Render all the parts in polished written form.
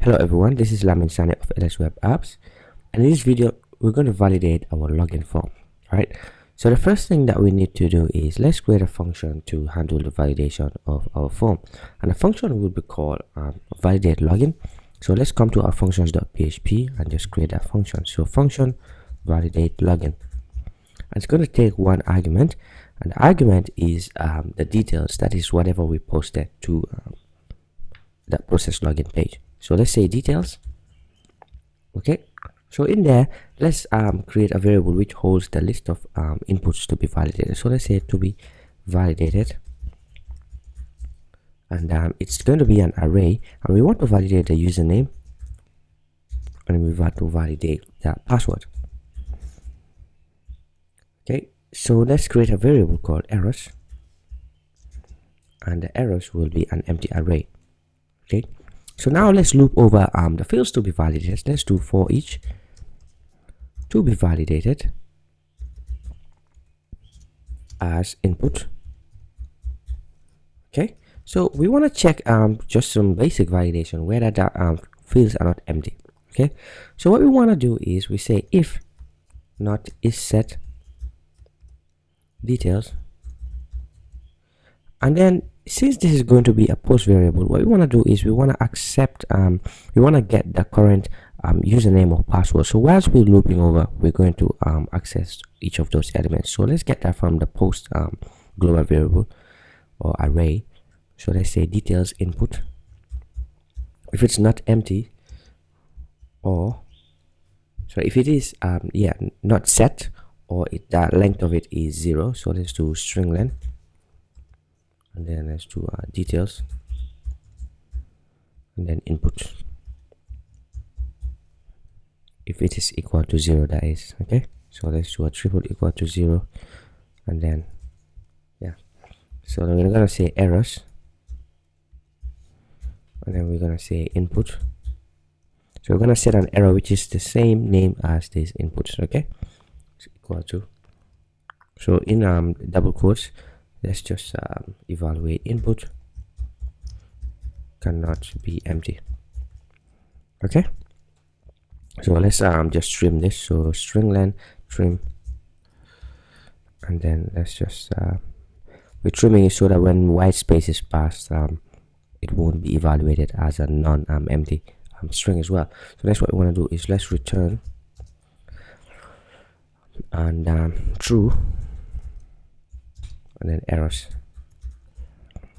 Hello everyone, this is Lamin Sane of LSWAT apps, and in this video we're going to validate our login form. Alright, so the first thing that we need to do is let's create a function to handle the validation of our form, and the function will be called validate login. So let's come to our functions.php and just create that function. So function validate login, and it's going to take one argument, and the argument is the details, that is whatever we posted to that process login page. So let's say details. Okay, so in there let's create a variable which holds the list of inputs to be validated. So let's say to be validated, and it's going to be an array, and we want to validate the username, and we want to validate the password. Okay, so let's create a variable called errors, and the errors will be an empty array. Okay, so now let's loop over the fields to be validated. Let's do for each to be validated as input. Okay, so we want to check just some basic validation whether the fields are not empty. Okay, so what we want to do is we say if not is set details, and then since this is going to be a post variable, what we want to do is we want to accept we want to get the current username or password. So whilst we're looping over, we're going to access each of those elements. So let's get that from the post global variable or array. So let's say details input. If it's not empty, or so if it is not set, or the length of it is 0, so let's do string length, and then let's do details, and then input. If it is equal to 0, that is. Okay, so let's do a triple equal to 0, and then so then we're gonna say errors, and then we're gonna say input. So we're gonna set an error which is the same name as this inputs. Okay, it's equal to, so in double quotes, let's just evaluate input cannot be empty. Okay, so let's just trim this. So string length trim, and then let's just we're trimming it so that when white space is passed, it won't be evaluated as a non-empty string as well. So that's what we want to do is let's return and true, and then errors.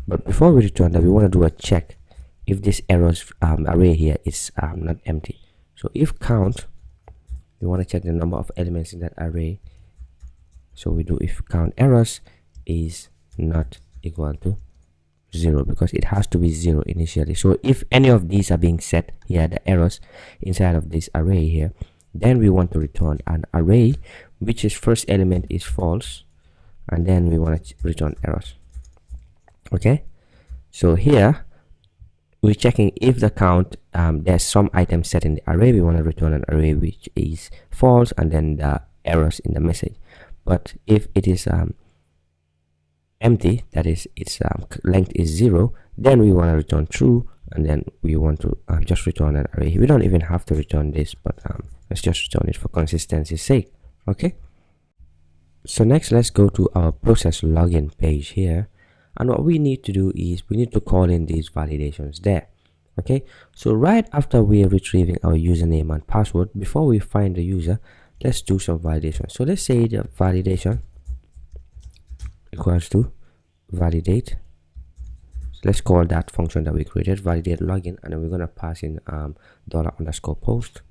But before we return that, we want to do a check if this errors array here is not empty. So if count, we want to check the number of elements in that array. So we do if count errors is not equal to 0, because it has to be 0 initially. So if any of these are being set here, the errors inside of this array here, then we want to return an array which is first element is false, and then we want to return errors. Okay, so here we're checking if the count there's some item set in the array. We want to return an array which is false, and then the errors in the message. But if it is empty, that is its length is 0, then we want to return true, and then we want to just return an array. We don't even have to return this, but let's just return it for consistency's sake. Okay, so next let's go to our process login page here, and what we need to do is we need to call in these validations there. Okay, so right after we are retrieving our username and password, before we find the user, let's do some validation. So let's say the validation equals to validate. So let's call that function that we created validate login, and then we're going to pass in $_post.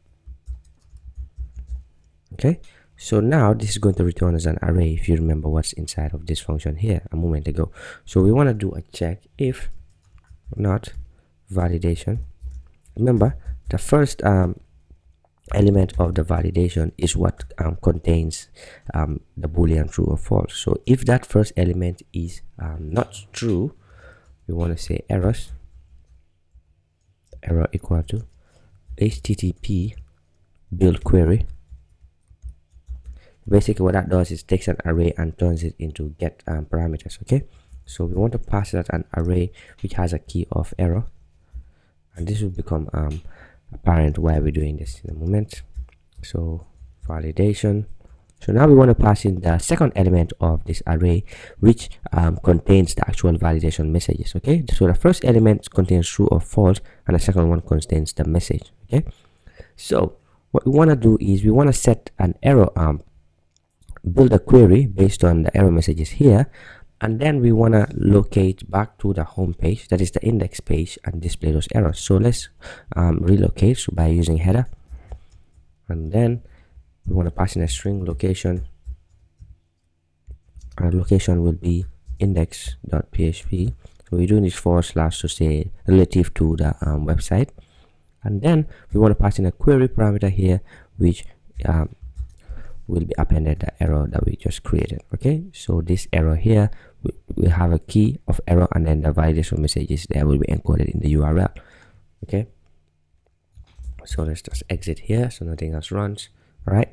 Okay, so now this is going to return as an array, if you remember what's inside of this function here a moment ago. So we want to do a check if not validation. Remember, the first element of the validation is what contains the boolean true or false. So if that first element is not true, we want to say errors, error equal to http build query. Basically what that does is takes an array and turns it into get parameters. Okay, so we want to pass that an array which has a key of error, and this will become apparent why we're doing this in a moment. So validation. So now we want to pass in the second element of this array, which contains the actual validation messages. Okay, so the first element contains true or false, and the second one contains the message. Okay, so what we want to do is we want to set an error build a query based on the error messages here, and then we want to locate back to the home page, that is the index page, and display those errors. So let's relocate by using header, and then we want to pass in a string location. Our location will be index.php. So we're doing this / to say relative to the website, and then we want to pass in a query parameter here, which will be appended the error that we just created. Okay, so this error here, we have a key of error, and then the validation messages there will be encoded in the URL. Okay, so let's just exit here so nothing else runs. All right,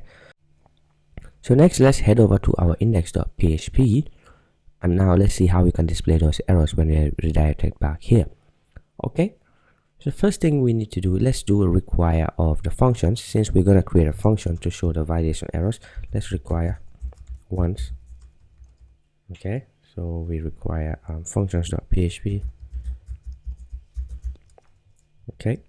so next let's head over to our index.php, and now let's see how we can display those errors when we are redirected back here. Okay, so first thing we need to do, let's do a require of the functions. Since we're going to create a function to show the validation errors, let's require once. Okay, so we require functions.php. Okay,